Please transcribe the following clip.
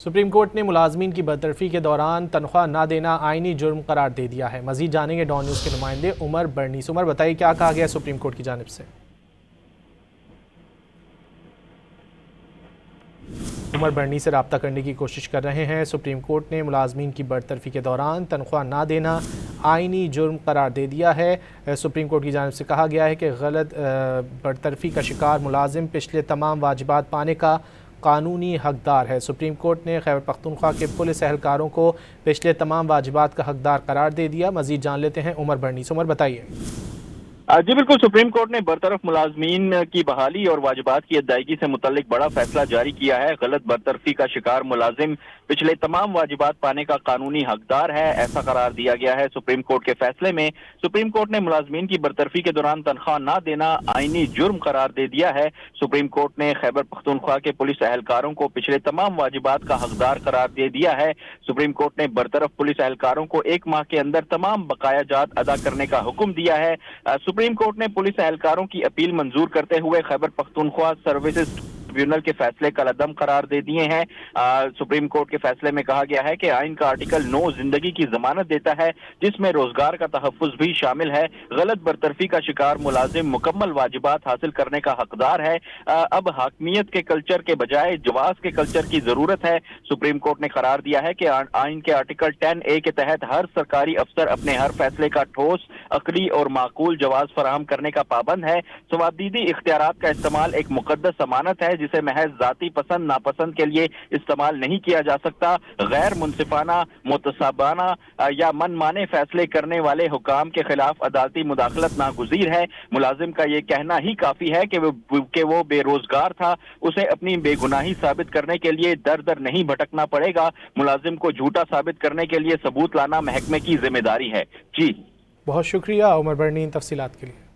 Supreme court ने मुलाजमीन की बरतरफी के दौरान तनख्वाह ना देना आईनी जुर्म करार दे दिया है। मजीद जानेंगे डॉन न्यूज़ के नुमाइंदे उमर बर्नीस। उमर, बताइए क्या कहा गया सुप्रीम कोर्ट की जानिब से। उमर बर्नी से रब्ता करने की कोशिश कर रहे हैं। सुप्रीम कोर्ट ने मुलाजमीन की बरतरफी के दौरान तनख्वाह ना देना आईनी जुर्म करार दे दिया है। सुप्रीम कोर्ट की जानिब से कहा गया है कि गलत बरतरफी का शिकार मुलाजिम पिछले तमाम वाजिबात पाने का कानूनी हकदार है। सुप्रीम कोर्ट ने खैबर पख्तूनख्वा के पुलिस एहलकारों को पिछले तमाम वाजिबात का हकदार करार दे दिया। मजीद जान लेते हैं उमर बर्नी से। उमर, बताइए। जी बिल्कुल, सुप्रीम कोर्ट ने बरतरफ मुलाजमीन की बहाली और वाजिबात की अदायगी से मुतल्लिक बड़ा फैसला जारी किया है। गलत बरतरफी का शिकार मुलाजिम पिछले तमाम वाजिबात पाने का कानूनी हकदार है, ऐसा करार दिया गया है। सुप्रीम कोर्ट के फैसले में सुप्रीम कोर्ट ने मुलाजमीन की बरतरफी के दौरान तनख्वाह ना देना आईनी जुर्म करार दे दिया है। सुप्रीम कोर्ट ने खैबर पख्तूनख्वा के पुलिस एहलकारों को पिछले तमाम वाजिबात का हकदार करार दे दिया है। सुप्रीम कोर्ट ने बरतरफ पुलिस एहलकारों को 1 माह के अंदर तमाम बकाया जात अदा करने का हुक्म दिया है। सुप्रीम कोर्ट ने पुलिस एहलकारों की अपील मंजूर करते हुए खैबर पख्तूनख्वा सर्विसेज ट्रिब्यूनल के फैसले कलअदम करार दे दिए हैं। सुप्रीम कोर्ट के फैसले में कहा गया है कि आइन का आर्टिकल 9 जिंदगी की जमानत देता है, जिसमें रोजगार का तहफ्फुज भी शामिल है। गलत बरतरफी का शिकार मुलाजिम मुकम्मल वाजिबात हासिल करने का हकदार है। अब हाकमियत के कल्चर के बजाय जवाज के कल्चर की जरूरत है। सुप्रीम कोर्ट ने करार दिया है कि आइन के आर्टिकल 10A के तहत हर सरकारी अफसर अपने हर फैसले का ठोस, अकली और माकूल जवाज फराहम करने का पाबंद है। सवादीदी इख्तियारात का इस्तेमाल एक मुकद्दस अमानत है, जिसे महज जाती पसंद नापसंद के लिए इस्तेमाल नहीं किया जा सकता। गैर मुनसिफाना, मुतसाबाना या मनमाने फैसले करने वाले हुकाम के खिलाफ अदालती मुदाखलत नागुज़ीर है। मुलाजिम का ये कहना ही काफी है कि वो बेरोजगार था। उसे अपनी बेगुनाही साबित करने के लिए दर दर नहीं भटकना पड़ेगा। मुलाजिम को झूठा साबित करने के लिए सबूत लाना महकमे की जिम्मेदारी है। जी बहुत शुक्रिया उमर बर्नी इन तफसीलात के लिए।